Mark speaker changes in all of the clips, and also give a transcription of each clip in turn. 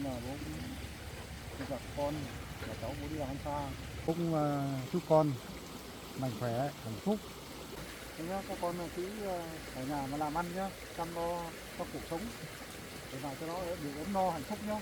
Speaker 1: nên là bố cũng đi gặp con và cháu bố đi làm ăn xa. Cũng chúc con mạnh khỏe, hạnh phúc. Thế nhá, các con cứ ở nhà mà làm ăn nhá, chăm lo cho cuộc sống để làm cho nó được ấm no hạnh phúc nhá.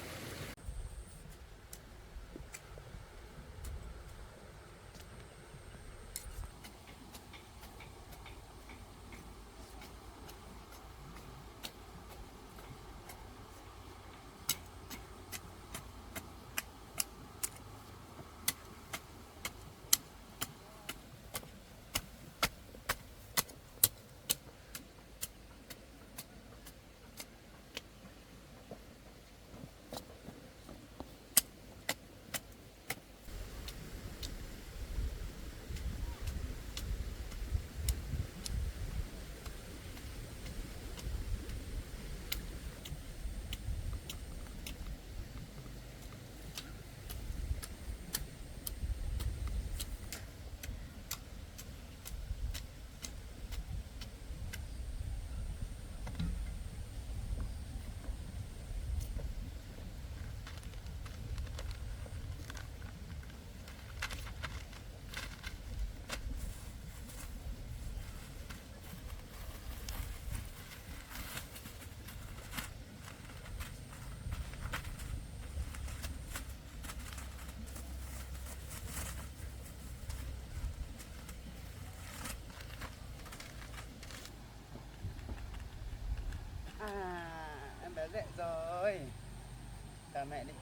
Speaker 2: Em bé dậy rồi. Chào mẹ đi.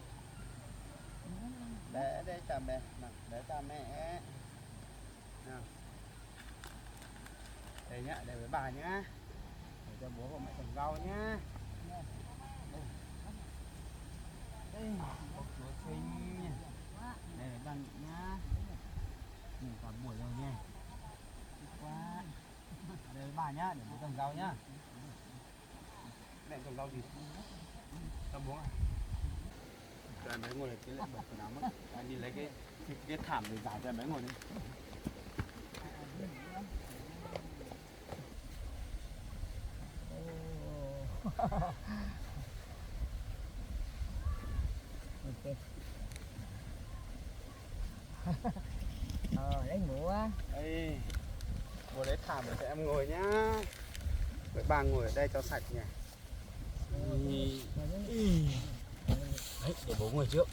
Speaker 2: Bé đây chào mẹ. Nào, bé chào mẹ. Nào. Đây nhá, để với bà nhá. Để cho bố và mẹ trồng rau nhá. Đây, bố chúa xinh. Đây với bà nhá. Ngủ cả buổi rồi nha. Thích quá. Đây với bà nhá, để bố trồng rau nhá. Mẹ trồng rau gì? Cho bố à? Cho em bé ngồi này, cái lại bật quần áo mất. Anh đi lấy cái thảm để giải cho em bé ngồi đi.
Speaker 3: Ok. Lấy mũ á.
Speaker 2: Đây, bố lấy thảm để cho em ngồi nhá. Với bà ngồi ở đây cho sạch nhỉ. Đấy, để bố ngồi trước.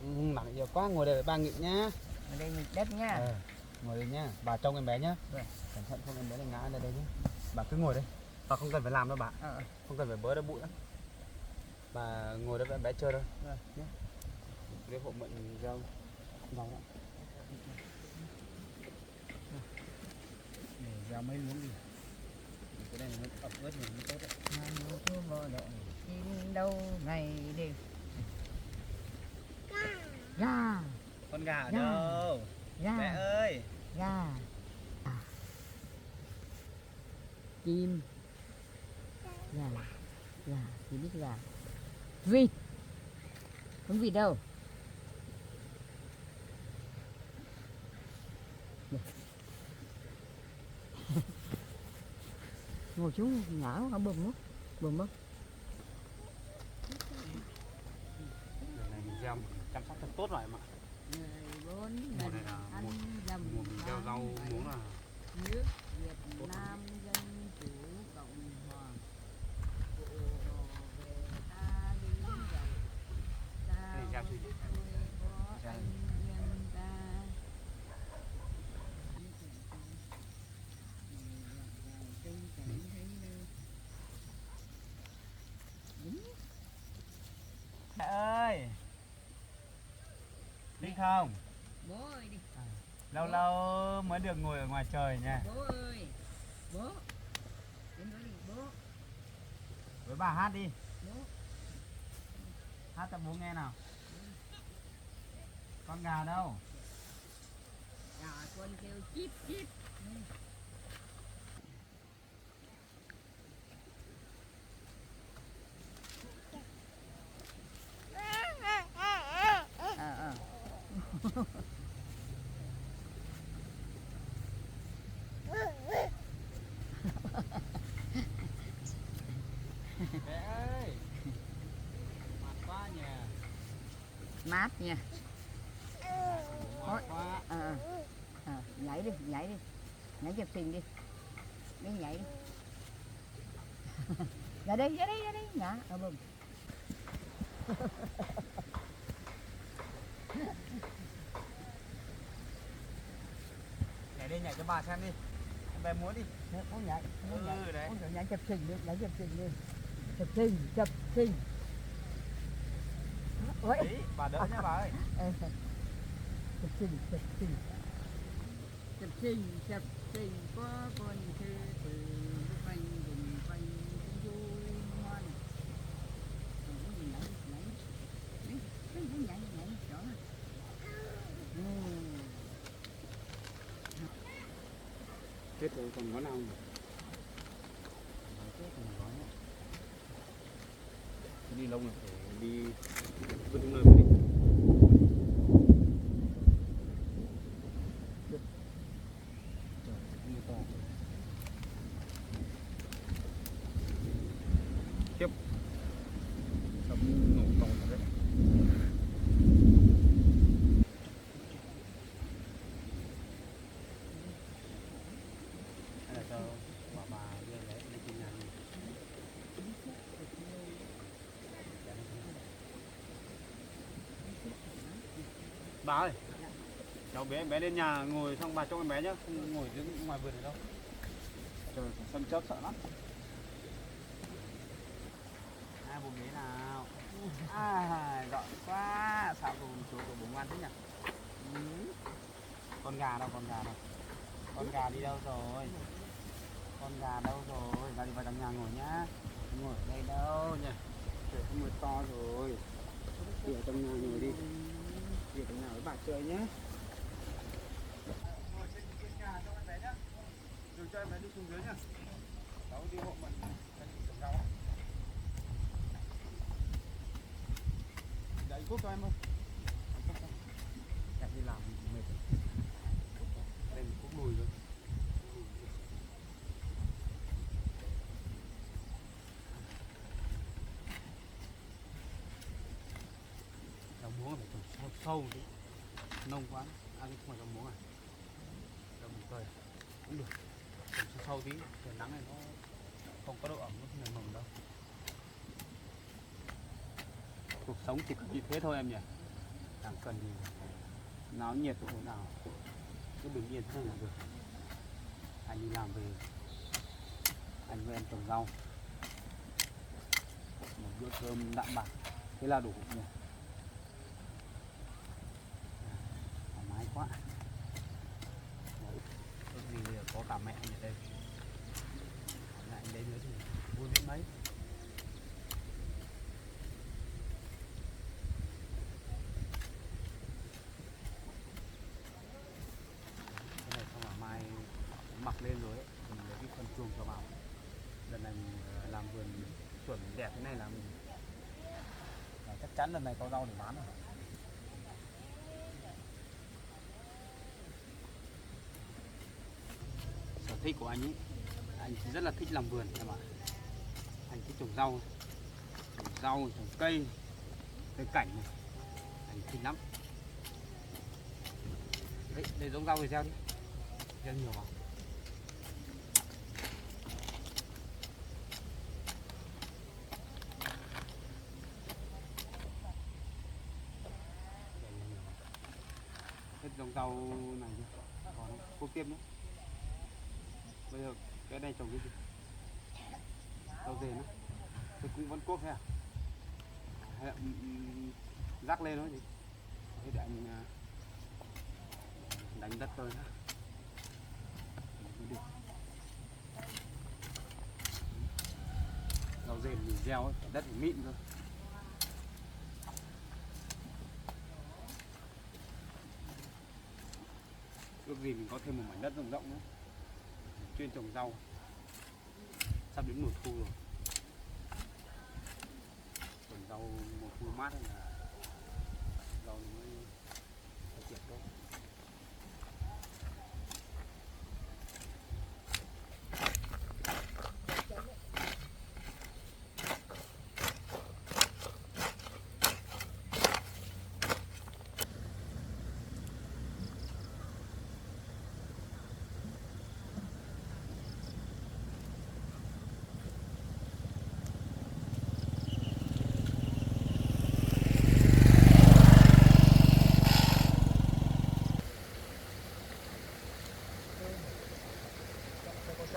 Speaker 2: Nặng nhiều quá, ngồi đây với bà nghỉ nhá.
Speaker 3: Ở đây nghịch đất nhá.
Speaker 2: Ngồi đây nhá, bà trông em bé nhá. Cẩn thận không em bé này ngã ra đây nhá. Bà cứ ngồi đây, bà không cần phải làm đâu bà. Không cần phải bới đỡ bụi nữa. Bà ngồi đây với em bé chơi thôi. Nhé. Để hộ mượn rau rau ạ.
Speaker 1: Để ra mấy miếng đi. Cái này nó ẩm ướt thì nó tốt đấy.
Speaker 3: Ngàn thu bò đậu chim đâu ngày đêm. Gà.
Speaker 2: Con gà ở đâu? Mẹ ơi.
Speaker 3: Gà. Chim. Gà. Gà, thì biết gà. Vịt. Không vịt đâu. Ngồi xuống ngã nó bùm á. Bùm á.
Speaker 2: Cái này mình gieo chăm sóc thật tốt rồi em ạ. Mùa này là mùa mình gieo rau muống là
Speaker 3: nước Việt Nam Dân Chủ Cộng Hòa Cụ Hồ về ta đứng dậy
Speaker 2: cái này gieo chưa nhỉ?
Speaker 3: có anh em ta
Speaker 2: Mẹ ơi, đi không?
Speaker 3: bố ơi đi.
Speaker 2: Lâu lâu mới được ngồi ở ngoài trời nha.
Speaker 3: Bố ơi, bố đến đó đi bố.
Speaker 2: Với bà hát đi.
Speaker 3: Bố.
Speaker 2: Hát cho bố nghe nào. Con gà đâu?
Speaker 3: Gà con kêu chip chip.
Speaker 2: Mẹ ơi.
Speaker 3: hát nha.
Speaker 2: Ngon quá.
Speaker 3: Nhảy đi, nhảy chụp hình đi, đi nhảy đi. Ra đây, nhả, bùm.
Speaker 2: Nhảy đi, nhảy cho bà xem đi. Em bé múa đi.
Speaker 3: Muốn nhảy,
Speaker 2: Đấy.
Speaker 3: muốn nhảy chụp hình đi, chụp hình. Ôi,
Speaker 2: Đấy, bà đỡ nha bà ơi.
Speaker 3: chụp hình có con thư từ quanh vui ngoan. Nhảy rõ.
Speaker 2: Chết rồi, còn món nào không? Đi lông này phải đi vứt đúng nơi mới đi. Tiếp. Sắp nổ to rồi đấy. Hay là cho bà đưa đấy lên trên nhà mình. Bà ơi, cháu bé lên nhà ngồi xong bà cho em bé nhá, không ngồi đứng ngoài vườn này đâu. Trời, sân chớp sợ lắm. Hai bố bé nào. Giỏi quá, sao bố chú của bố ngoan thế nhỉ? Con gà đâu? Con gà đi đâu rồi? Ra đi vào trong nhà ngồi nhá. Ngồi ở đây đâu nhỉ? Trời không mưa to rồi. Đi ở trong nhà ngồi đi. Đi ở trong nhà với bà chơi nhé. Ngồi trên nhà cho em bé nhá. Đừng cho em bé đi xuống dưới nhá. Cháu đi hộ mình. Trồng rau. Để thuốc cho em ơi. Em đi làm mệt. Đây là thuốc lùi rồi. Rau muống phải trồng sâu tí, nông quá, ăn không phải rau muống à, rau muống cây cũng được, trồng sâu tí, trời nắng này nó không có độ ẩm nó không mầm đâu. Cuộc sống chỉ cần như thế thôi em nhỉ, chẳng cần gì náo nhiệt chỗ nào, cứ bình yên thôi là được. Anh đi làm về, anh với em trồng rau, một bữa cơm đạm bạc, thế là đủ nhỉ. Mái quá. Ước gì bây giờ có cả mẹ anh ở đây. Mẹ anh đấy nữa thì vui biết mấy. Cái này xong là mai mặc lên rồi ấy, mình lấy cái phân chuồng cho vào. Lần này mình làm vườn chuẩn đẹp thế này là mình chắc chắn lần này có rau để bán rồi. Sở thích của anh ấy, anh rất là thích làm vườn em ạ. Anh thích trồng rau, trồng cây cảnh này, anh thích lắm. Đấy, để giống rau thì gieo đi, gieo nhiều vào. Hết giống rau này chưa? Còn cô tiếp nữa. Bây giờ cái này trồng cái gì? Rau dền á? Thế cũng vẫn cốt thôi à? Hay là rắc lên thôi gì? Thế để anh đánh đất thôi. Được. Rau dền mình gieo ấy, đất thì mịn thôi. Ước gì mình có thêm một mảnh đất rộng rộng nữa, chuyên trồng rau. Sắp đến mùa thu rồi, trồng rau mùa thu mát là rau nó mới phát triển tốt.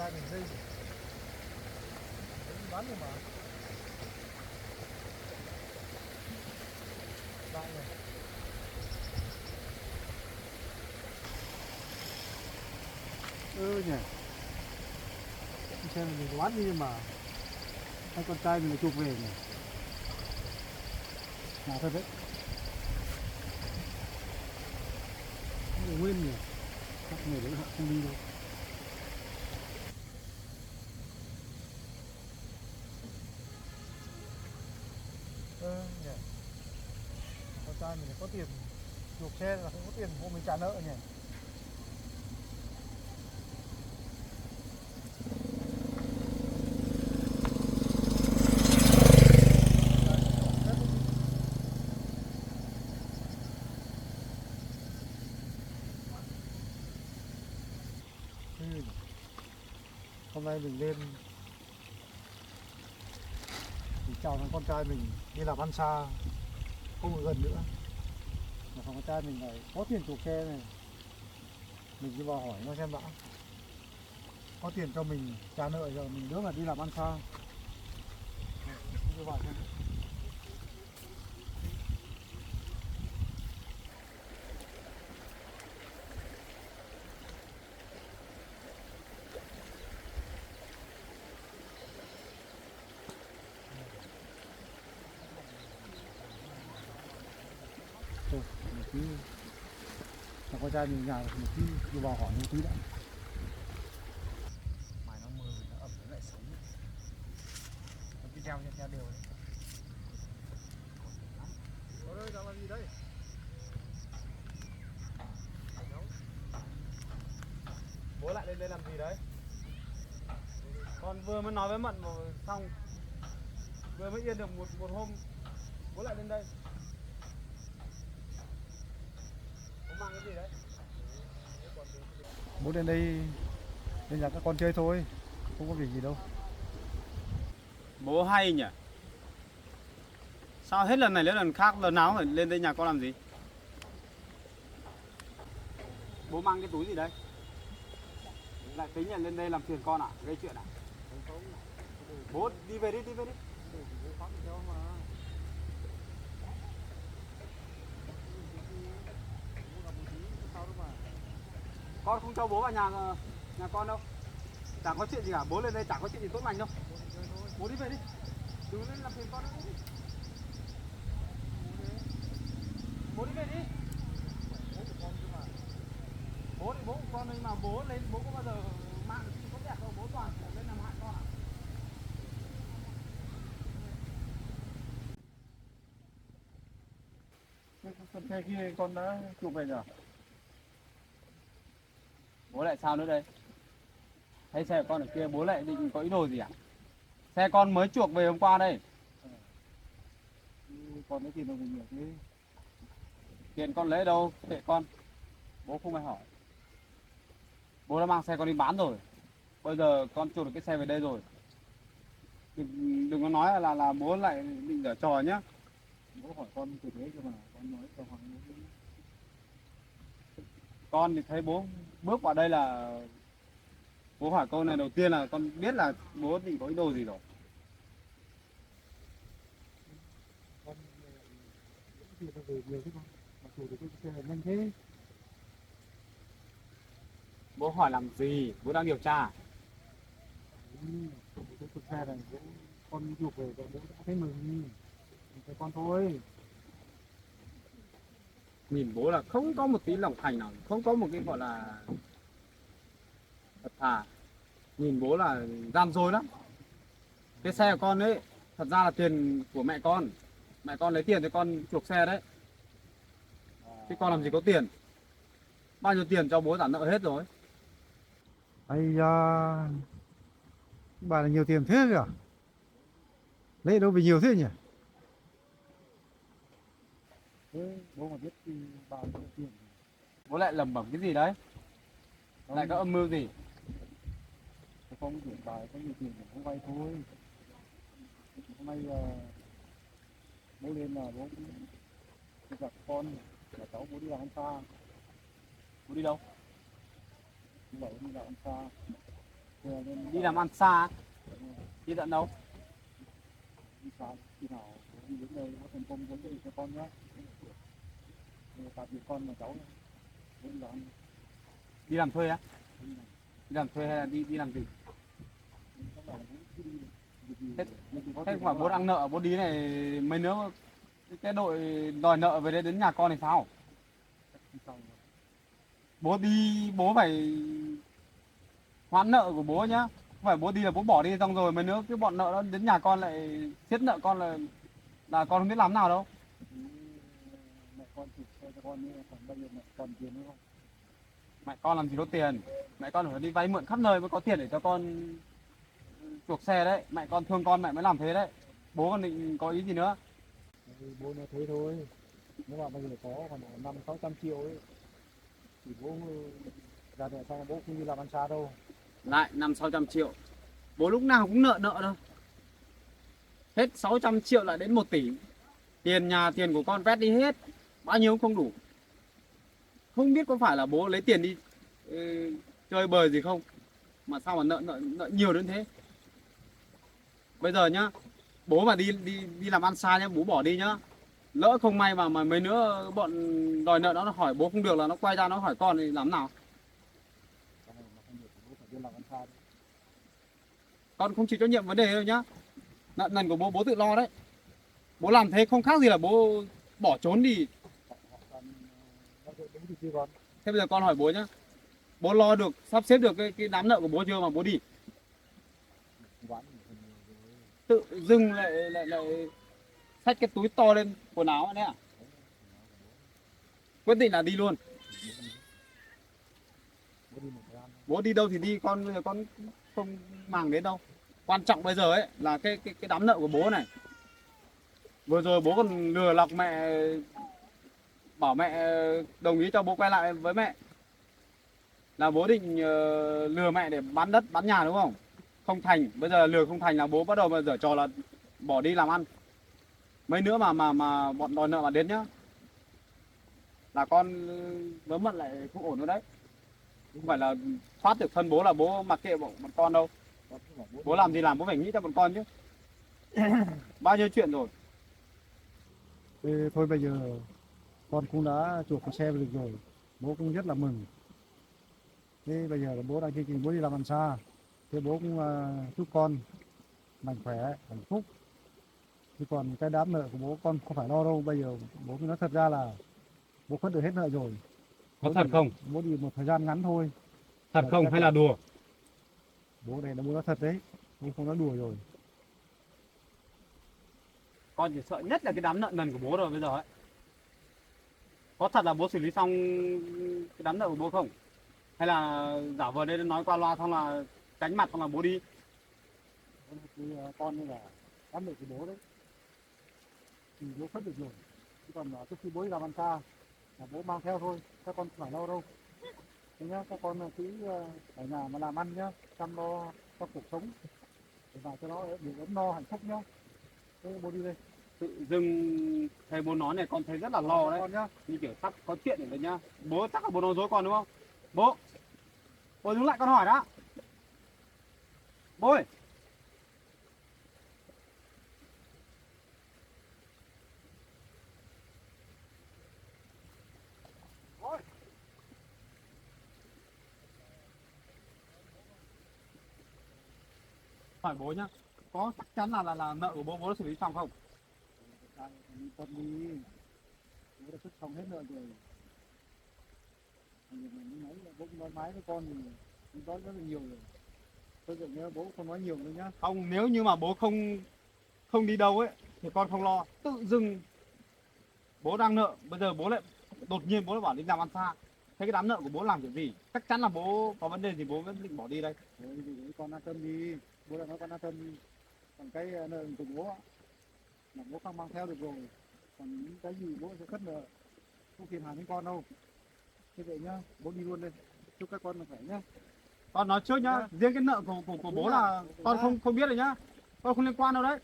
Speaker 1: trai mình đi bán rồi mà lại này nhỉ xem mình có bán đi mà hai con trai mình lại chụp về nhỉ nào thật đấy nguyên nhỉ các người đấy họ không đi đâu nhỉ con trai mình có tiền chuộc xe là không có tiền mua mình trả nợ nhỉ hôm nay mình lên thì chào thằng con trai mình đi làm ăn xa không ở gần nữa mà thằng con trai mình lại có tiền chuộc xe này mình đi vào hỏi nó xem đã có tiền cho mình trả nợ rồi mình đỡ mà đi làm ăn xa đi vào xem. Một tí thằng con trai mình nhà một tí đi vào hỏi một tí đã mày nó mưa nó ẩm nó lại sống nó cứ theo đều đấy ở đây đang làm gì đấy bố lại lên đây làm gì đấy con vừa mới nói với Mận xong vừa mới yên được một hôm bố lại lên đây bố mang cái gì đấy bố lên đây lên nhà các con chơi thôi không có việc gì đâu
Speaker 2: Bố hay nhỉ. Sao hết lần này đến lần khác lần nào phải lên đây nhà con làm gì? Bố mang cái túi gì đấy? Lại tính là lên đây làm phiền con à? Gây chuyện à? Bố đi về đi, đi về đi. Con không cho bố vào nhà con đâu. Chẳng có chuyện gì cả, bố lên đây chẳng có chuyện gì tốt lành đâu. Bố đi về đi. Đừng lên làm phiền con nữa đi. Bố đi về đi. Bố thì bố của con nhưng mà bố lên bố có bao giờ mạng gì tốt đẹp đâu, bố toàn lên làm hại con à?
Speaker 1: Con xe kia con đã chụp về rồi.
Speaker 2: Bố lại sao nữa đây? Thấy xe của con ở kia bố lại định có ý đồ gì à? Xe con mới chuộc về hôm qua đây.
Speaker 1: Con lấy tiền đâu mình nhiều thế.
Speaker 2: Tiền con lấy đâu, kệ con. Bố không phải hỏi. Bố đã mang xe con đi bán rồi. Bây giờ con chuộc được cái xe về đây rồi. Đừng có nói là bố lại định giở trò nhá.
Speaker 1: Bố hỏi con từ thế cơ mà con nói cho hỏi bố.
Speaker 2: Con thì thấy bố bước vào đây là bố hỏi câu này đầu tiên là con biết là bố định có ý đồ gì rồi.
Speaker 1: Con tiền nó về nhiều thế con. Mà chủ được cái xe này nhanh thế.
Speaker 2: Bố hỏi làm gì? Bố đang điều tra.
Speaker 1: Cái cuộc xe này bố con chụp về bố đã thấy mừng. Cái con thôi.
Speaker 2: Nhìn bố là không có một tí lòng thành nào, không có một cái gọi là thật thà. Nhìn bố là gian dối lắm. Cái xe của con ấy thật ra là tiền của mẹ con. Mẹ con lấy tiền cho con chuộc xe đấy. Chứ con làm gì có tiền. Bao nhiêu tiền cho bố trả nợ hết rồi.
Speaker 1: Ây da, bà là nhiều tiền thế kìa. Lấy đâu về nhiều thế nhỉ? Thế bố mà biết thì bà nhiều tiền.
Speaker 2: Bố lại lẩm bẩm cái gì đấy? Lại có âm mưu gì?
Speaker 1: Không chuyển bài có nhiều tiền thì không vay thôi. Hôm nay bố lên là bố cũng gặp con và cháu bố đi làm ăn xa.
Speaker 2: Bố đi đâu?
Speaker 1: Bố bảo đi làm ăn xa.
Speaker 2: Đi làm ăn xa, đi tận đâu?
Speaker 1: đi sao khi nào đi đến đây có thành công vấn đề cho con nhé, tạm biệt con và cháu vẫn là anh
Speaker 2: Đi làm thuê á?
Speaker 1: đi làm
Speaker 2: Đi làm thuê hay là đi làm gì?
Speaker 1: các bạn cũng cứ đi việc gì
Speaker 2: Thế,
Speaker 1: nhưng cũng có
Speaker 2: thế
Speaker 1: tiền
Speaker 2: quả
Speaker 1: các
Speaker 2: bố
Speaker 1: bạn.
Speaker 2: đang nợ, bố đi này mấy đứa cái đội đòi nợ về đây đến nhà con thì sao?
Speaker 1: Đi sau rồi.
Speaker 2: Bố đi, bố phải hoãn nợ của bố nhá. Không phải bố đi là bố bỏ đi xong rồi mấy đứa cái bọn nợ đó đến nhà con lại siết nợ con là con không biết làm nào đâu.
Speaker 1: Thì mẹ con chụp xe cho con như còn bây giờ mẹ còn tiền nữa không?
Speaker 2: Mẹ con làm gì có tiền, mẹ con phải đi vay mượn khắp nơi mới có tiền để cho con chuộc xe đấy. Mẹ con thương con mẹ mới làm thế đấy. Bố còn định có ý gì nữa?
Speaker 1: Thì bố nói thế thôi, nếu mà bây giờ có còn 500-600 triệu ấy thì bố ra đẻ xong bố không đi làm ăn xa đâu.
Speaker 2: Lại 500-600 triệu, bố lúc nào cũng nợ nợ đâu. Hết 600 triệu lại đến 1 tỷ. Tiền nhà tiền của con vét đi hết, bao nhiêu cũng không đủ. Không biết có phải là bố lấy tiền đi chơi bời gì không mà sao mà nợ nhiều đến thế. Bây giờ nhá, bố mà đi làm ăn xa nhá, bố bỏ đi nhá, lỡ không may mà mấy đứa bọn đòi nợ nó hỏi bố không được là nó quay ra nó hỏi con thì làm nào?
Speaker 1: Cái này mà không được thì bố phải đi làm ăn xa đấy.
Speaker 2: Con không chịu trách nhiệm vấn đề đâu nhá. Nợ nần của bố tự lo đấy. Bố làm thế không khác gì là bố bỏ trốn đi.
Speaker 1: Họ còn bao giờ đúng thì chưa con.
Speaker 2: Thế bây giờ con hỏi bố nhá, bố lo được sắp xếp được cái đám nợ của bố chưa mà bố đi?
Speaker 1: Quán thì không nhiều rồi.
Speaker 2: Tự dưng lại xách cái túi to lên quần áo đấy à? Quyết định là đi luôn.
Speaker 1: Bố đi một thời gian thôi.
Speaker 2: Bố đi đâu thì đi, con bây giờ con không màng đến đâu. Quan trọng bây giờ ấy là cái đám nợ của bố này. Vừa rồi bố còn lừa lọc mẹ, bảo mẹ đồng ý cho bố quay lại với mẹ. Là bố định lừa mẹ để bán đất bán nhà đúng không? Không thành, bây giờ lừa không thành là bố bắt đầu mà giở trò là bỏ đi làm ăn. Mấy nữa mà bọn đòi nợ mà đến nhá, là con vớ mận lại không ổn nữa đấy. Không phải là thoát được thân bố là bố mặc kệ bọn con đâu.
Speaker 1: Con cứ bảo
Speaker 2: Bố làm gì làm bố phải nghĩ cho bọn con chứ. Bao nhiêu chuyện rồi.
Speaker 1: thế thôi bây giờ con cũng đã chuộc cái xe về được rồi, bố cũng rất là mừng. Thế bây giờ là bố đang chương trình bố đi làm ăn xa, thế bố cũng chúc con mạnh khỏe hạnh phúc. Chứ còn cái đám nợ của bố con không phải lo đâu, bây giờ bố cứ nói thật ra là bố vẫn được hết nợ rồi.
Speaker 2: Có
Speaker 1: Bố
Speaker 2: thật
Speaker 1: chỉ-
Speaker 2: không?
Speaker 1: Bố đi một thời gian ngắn thôi.
Speaker 2: Thật không hay là đùa?
Speaker 1: Bố này là bố nói thật đấy, bố không nói đùa rồi.
Speaker 2: Con chỉ sợ nhất là cái đám nợ nần của bố rồi bây giờ ấy. Có thật là bố xử lý xong cái đám nợ của bố không? Hay là giả vờ đây nói qua loa xong là tránh mặt xong là bố đi?
Speaker 1: Con như là đám nợ của bố đấy thì bố phất được rồi. Chứ còn trước khi bố đi làm ăn xa là bố mang theo thôi, các con không phải lo đâu. Thế nhá, các con cứ ở nhà mà làm ăn nhá, chăm lo cho cuộc sống để vào cho nó được ấm no hạnh phúc nhá. Thế bố đi đây.
Speaker 2: Tự dưng thầy bố nói này con thấy rất là lo đấy.
Speaker 1: Con nhá.
Speaker 2: Như kiểu sắp có chuyện rồi đấy nhá. Bố chắc là bố nói dối con đúng không? Bố đứng lại con hỏi đó. Bố ơi. Hỏi bố nhá, có chắc chắn là nợ của bố đã xử lý xong không?
Speaker 1: Con đi, bố đã xuất xong hết nợ rồi. Bây giờ mình nói là bố cũng nói mái với con thì mình nói rất là nhiều rồi. Thôi được nhá, bố không nói nhiều nữa nhá.
Speaker 2: Không, nếu như mà bố không đi đâu ấy thì con không lo. Tự dưng bố đang nợ, bây giờ bố lại đột nhiên bố lại bảo đi làm ăn xa. Thế cái đám nợ của bố làm kiểu gì? Chắc chắn là bố có vấn đề gì bố vẫn định bỏ đi đây.
Speaker 1: Thôi thì con an tâm đi, bố đã nói con an tâm đi. Còn cái nợ của bố á, là bố không mang theo được rồi. Còn những cái gì bố sẽ khất nợ, không phiền hà đến con đâu. Thế vậy nhá, bố đi luôn đây. Chúc các con khỏe nhá.
Speaker 2: Con nói trước nhá, riêng cái nợ của bố là con không biết rồi nhá. Con không liên quan đâu đấy.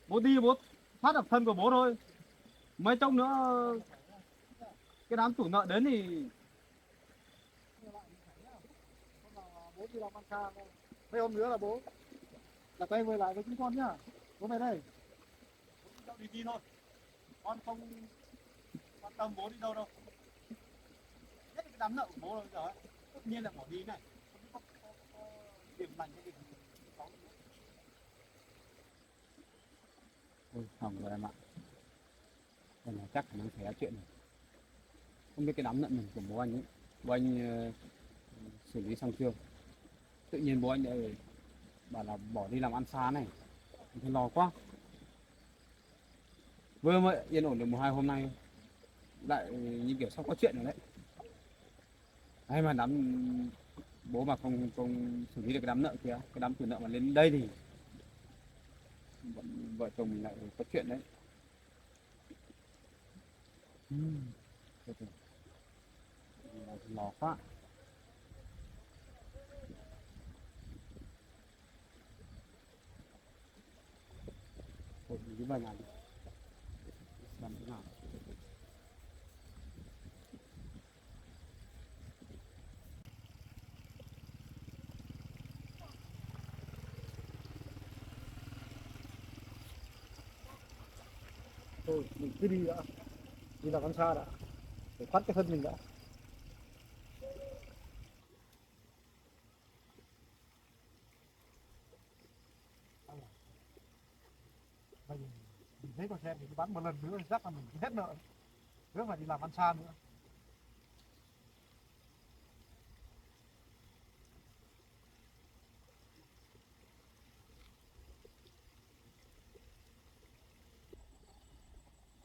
Speaker 2: Bố đi bố thoát được thân của bố thôi. Mấy chốc nữa cái đám chủ nợ đến thì
Speaker 1: đi làm ăn xa. Mấy hôm nữa là bố là quay về lại với chúng con nhá. Bố về đây. Bố đi đi thôi. Con không quan tâm bố đi đâu đâu. Nhất là cái đám nợ của bố là bây giờ ấy. Tất nhiên là bỏ đi này. Không có điểm lành cái việc có.
Speaker 2: Ôi, hỏng rồi em ạ. Đây là chắc khả năng xảy ra chuyện này. Không biết cái đám nợ nần của bố anh ấy. Bố anh xử lý xong chưa? Tự nhiên bố anh lại bảo là bỏ đi làm ăn xa này. Anh thấy lo quá. Vừa mới yên ổn được 1-2 hôm nay lại như kiểu sắp có chuyện rồi đấy. Hay mà bố mà không xử lý được cái đám nợ kia, cái đám chủ nợ mà lên đây thì vợ chồng mình lại có chuyện đấy. Thôi thôi, lo quá. Thôi mình cứ về nhà đi. Làm thế nào?
Speaker 1: Thôi mình cứ đi đã. Đi làm ăn xa đã. Để thoát cái thân mình đã. Mình thấy con xe mình bán một lần nữa chắc là mình hết nợ. Nữa phải đi làm ăn xa nữa.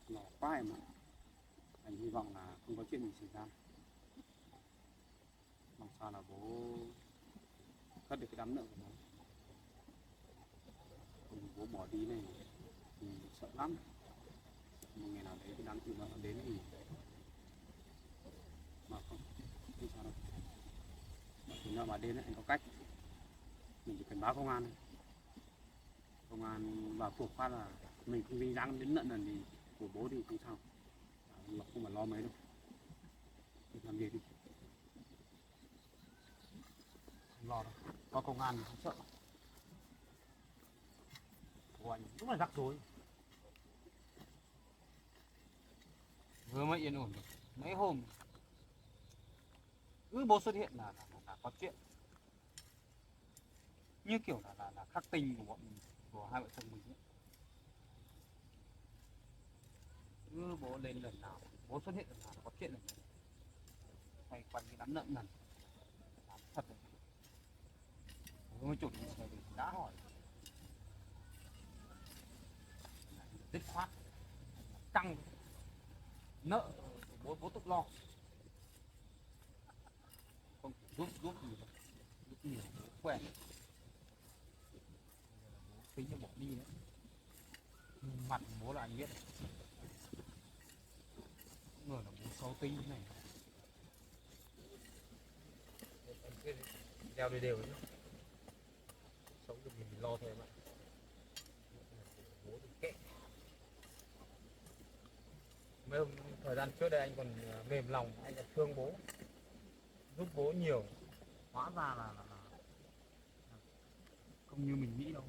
Speaker 2: Lo quá em ạ. Anh hy vọng là không có chuyện gì xảy ra. Mong sao là bố cất được cái đám nợ của bố. Còn bố bỏ đi này thì sợ lắm. Một ngày nào đấy cái đám chủ nợ đến thì mà không sao đâu. Mà chủ nợ mà đến ấy, anh có cách. Mình chỉ cần báo công an thôi. Công an vào cuộc phát là mình không dính dáng đến nợ nần thì của bố thì không sao. Không phải lo mấy đâu. Mình làm gì đi. Không lo đâu. Có công an thì không sợ. Của anh đúng là rắc rối. Vừa mới yên ổn được mấy hôm cứ bố xuất hiện là có chuyện, như kiểu là khắc tinh của bọn mình, của hai vợ chồng mình ấy. Cứ bố lên lần nào bố xuất hiện lần nào là có chuyện lần nào. Hay quanh cái đám nợ nần làm thật đấy. Bố mới chủ đi xe thì đã hỏi dứt khoát căng nợ bố tự lo, không giúp gì đâu. Giúp nhiều bố quen bố tính cho bỏ đi đấy. Mặt bố là anh biết rồi. Người là bố xấu tính thế này. Đeo đều nhá. Sống được mình lo thôi em ạ. Bố thì kệ. Mấy hôm thời gian trước đây anh còn mềm lòng, anh còn thương bố, giúp bố nhiều. Hóa ra là không như mình nghĩ đâu.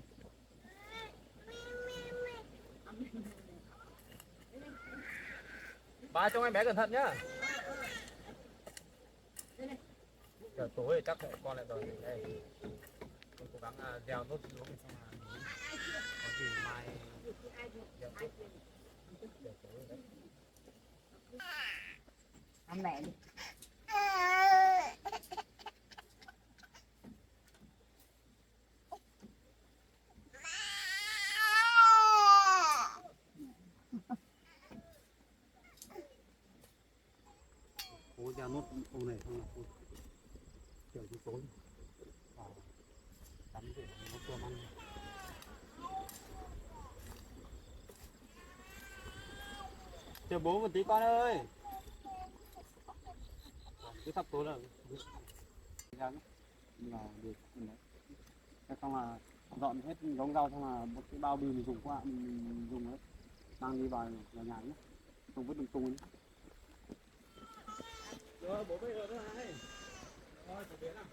Speaker 2: Ba trông em bé cẩn thận nhá. Giờ tối thì chắc con lại đòi đây. Con cố gắng đeo nốt xuống xong là có gì mai đeo tiếp. Giờ tối rồi đấy.
Speaker 3: Ăn mẹ đi.
Speaker 2: Cố đeo nốt ô này không là thôi. Kiểu như tối. Tắm để nó cơm ăn. Chờ bố một tí con ơi. Cứ sắp tối là ra là được đấy. Thế xong là dọn hết giống rau xong là một cái bao bì mình dùng qua mình dùng đấy mang đi vào nhà nhé, không vứt lung tung ấy. Rồi bố bây giờ thôi này. Rồi, trở về nào.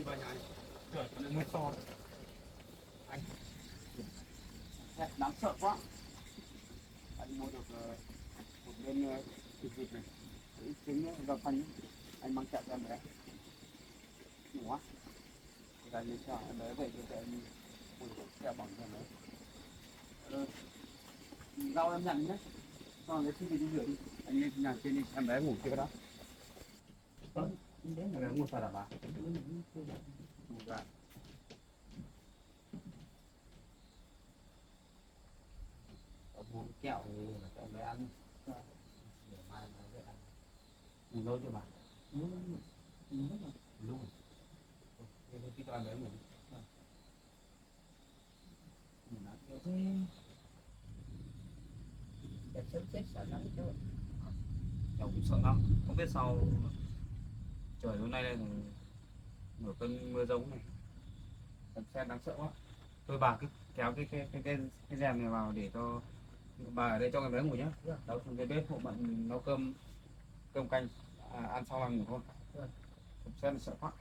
Speaker 2: vào nhà trời nó mới to anh đáng sợ quá anh mua được một bên thịt vịt này ít trứng rau xanh anh mang chạy ra em bé nhiều quá ra như sao em bé về thì em mua được kẹo bằng em bé rau em nhận nhé còn cái thịt vịt đi rửa đi anh lên nhà trên đi em bé ngủ chưa cái đó em bé ngủ sao đảm bảo mua kẹo thì cho em bé ăn để mai nó dễ ăn lâu chưa bà luôn cái cho em bé ngủ cháu cũng sợ lắm không biết sao trời hôm nay là nửa cơn mưa giống này xem đáng sợ quá thôi bà cứ kéo cái rèm này vào để cho bà ở đây cho em bé ngủ nhá đâu xuống cái bếp hộ bạn nấu cơm cơm canh ăn xong là ngủ thôi xem sợ quá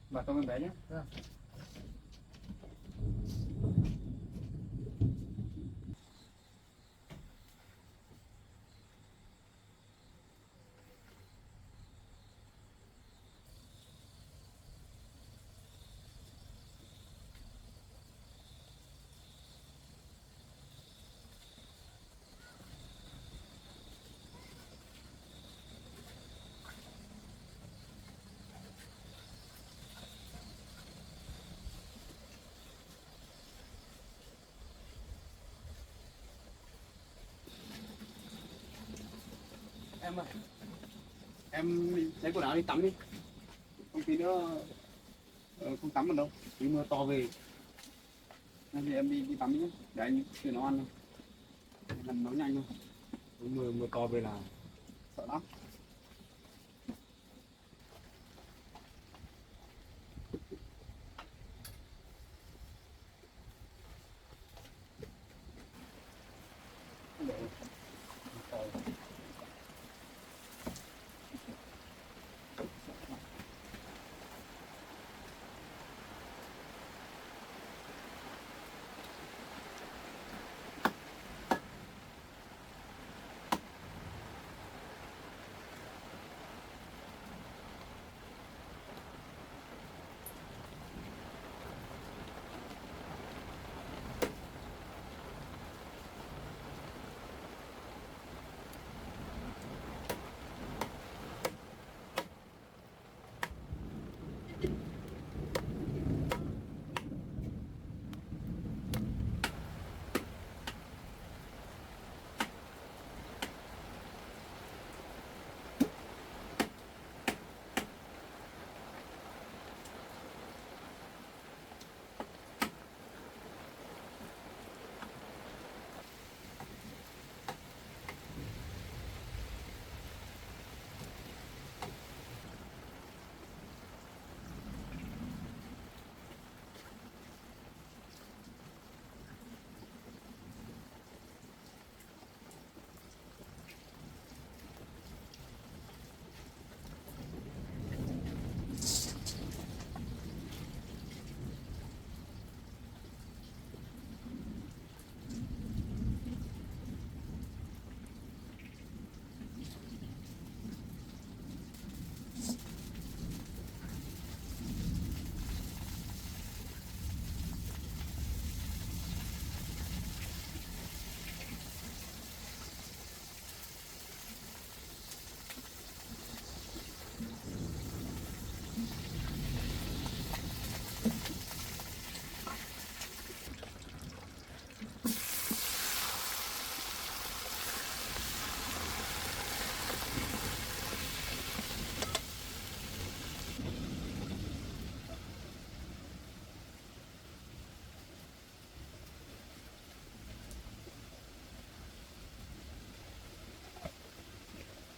Speaker 2: bà cho em bé nhé em ơi em lấy quần áo đi tắm đi không tí nữa không tắm được đâu tí mưa to về nên thì em đi tắm đi nhé để anh chưa nấu ăn thôi làm nấu nhanh thôi mưa to về là sợ lắm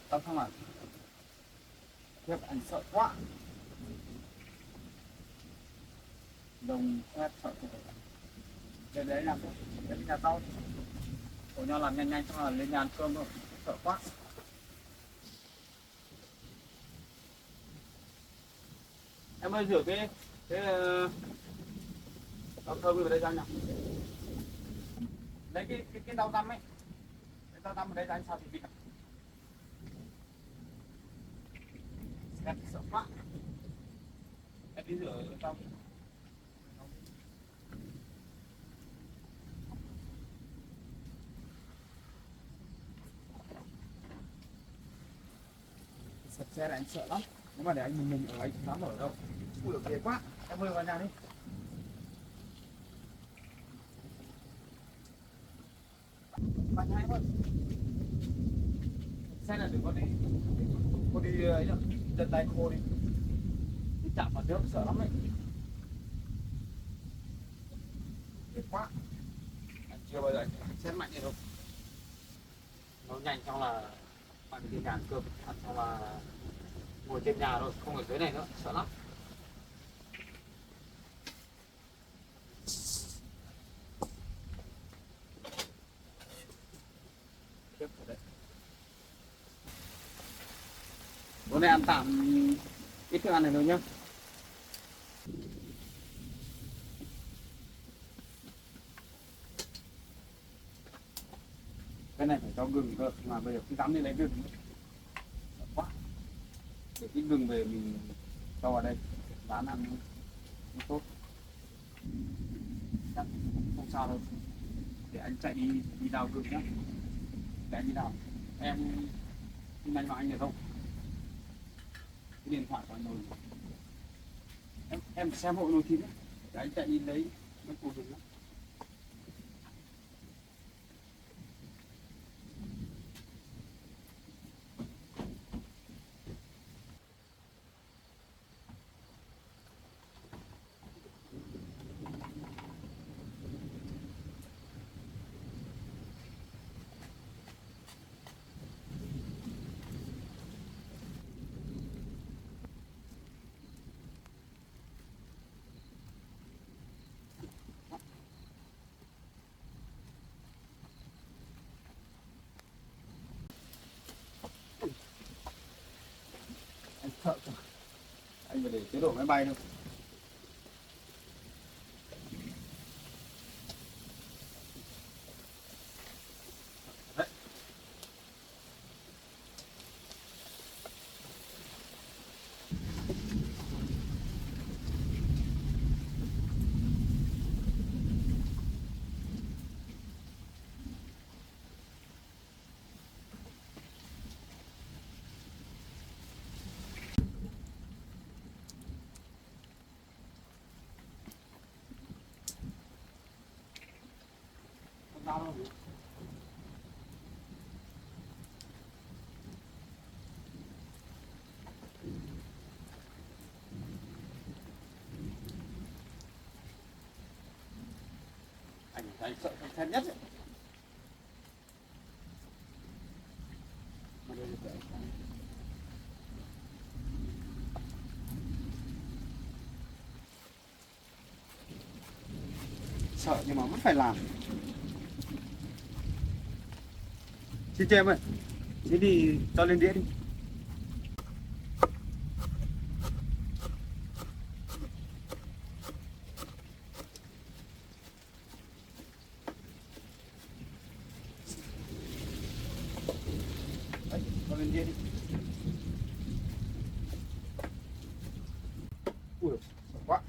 Speaker 2: tao không à khiếp anh sợ quá đồng xét sợ thật cái đấy là cái nhà tao của nhau làm nhanh nhanh xong là lên nhà ăn cơm thôi sợ quá Em ơi rửa cái đau thơm vào đây cho anh nào. Lấy cái rau tăm ấy, cái rau tăm ở đây cho anh sao thì bị em sợ quá. Em đi rửa trong sạch xe là anh sợ lắm. Nếu mà để anh mình ở anh không dám ở đâu. Ui được ghê quá. Em ơi vào nhà đi. Vào nhà em ơi. Xe là đừng có đi ấy đâu, chân tay khô đi. Đi chạm vào nước sợ lắm đấy. Ghê quá. Anh chưa bao giờ anh xét mạnh như đâu. Nó nhanh xong là bạn đi nhà ăn cơm, ăn xong là ngồi trên nhà thôi, không ở dưới này nữa, sợ lắm. Bữa nay ăn tạm ít thức ăn này thôi nhá. Cái này phải cho gừng cơ, mà bây giờ cứ dám đi lấy gừng nữa. Sợ quá. Để cái gừng về mình cho vào đây, bán ăn không tốt. Chắc không sao đâu. Để anh chạy đi đào gừng nhá. Để anh đi đào. Em xin anh vào anh được không? Cái điện thoại của anh rồi. Em xem hộ nồi thịt ấy. Để anh chạy đi lấy mấy củ gừng nhá. Anh sợ quá. Anh phải để chế độ máy bay thôi. Đấy. Không sao đâu. Anh sợ xe nhất ấy. Mà đây là cái sợ nhưng mà vẫn phải làm. Chị cho em ơi, chị đi cho lên đĩa đi. Đấy, cho lên đĩa đi. Ui, sợ quá.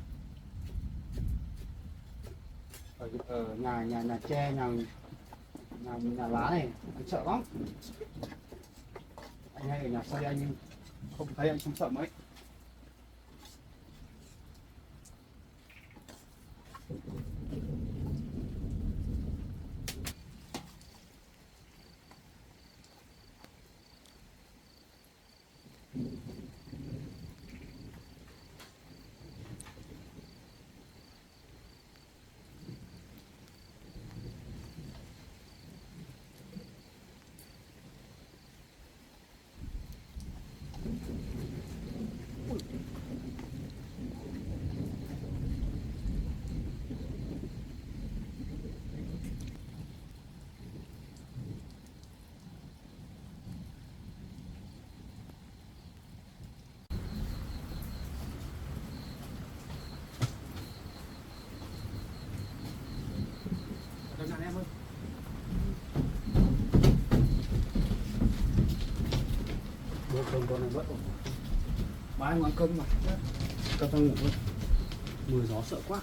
Speaker 2: Ở nhà tre, nhà lá này anh sợ lắm. Anh hay ở nhà xây anh không thấy anh không sợ mấy. con này bớt ổn. Bà anh ăn cơm mà. Cơm tao ngủ luôn. Mưa gió sợ quá.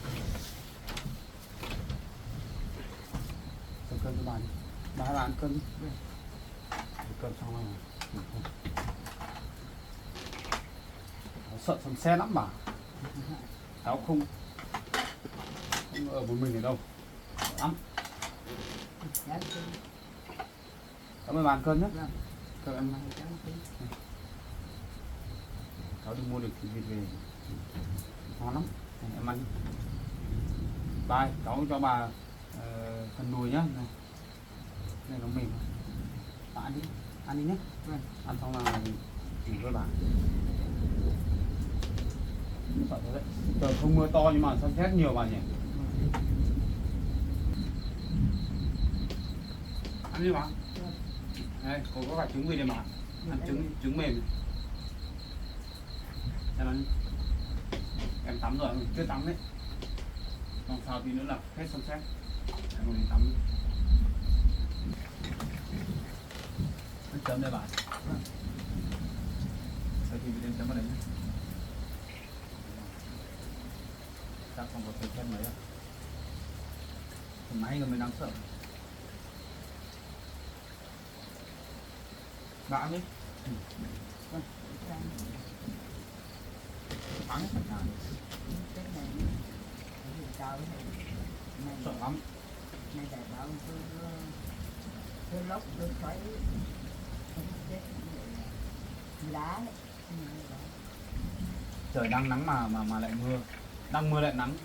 Speaker 2: Cơm cơm cho bà đi. Bà ăn cơm đi. Cơm xong rồi. Nó sợ sầm xe lắm bà. Tao không ở một mình ở đâu. Lắm. Cảm ơn bạn cơm nhé. Cơm em cháu đi mua được thịt vịt về ngon lắm. Em ăn. Bye, cháu cho bà phần đùi nhá. Này nó mềm. Bà ăn đi nhé. Ăn xong là nghỉ với bà. Sợ thế đấy. Trời không mưa to nhưng mà sao rét nhiều bà nhỉ. Ăn đi bà. Đây, có cả trứng vịt đây mà. Ăn trứng mềm. Em ăn. Em tắm rồi, chưa tắm đấy. Còn sao tí nữa là hết xong xét. Em còn đi tắm. Ăn chấm đây bà. Sau khi đi chấm vào đấy nhé. Chắc không có thấy thêm mấy à. Hôm nay là mình đang sợ. Bà ăn đi. Ăn hết cả. Sợ lắm.
Speaker 3: Này đại bảo tôi lốc tôi khỏi đá đấy.
Speaker 2: Trời đang nắng mà lại mưa. Đang mưa lại nắng.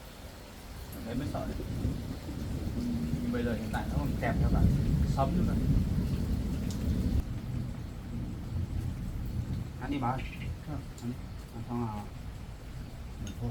Speaker 2: Đấy mới sợ đấy. Bây giờ hiện tại nó còn kèm theo cả sấm nữa rồi. Ăn đi bà ơi. Ăn xong nào. Thôi.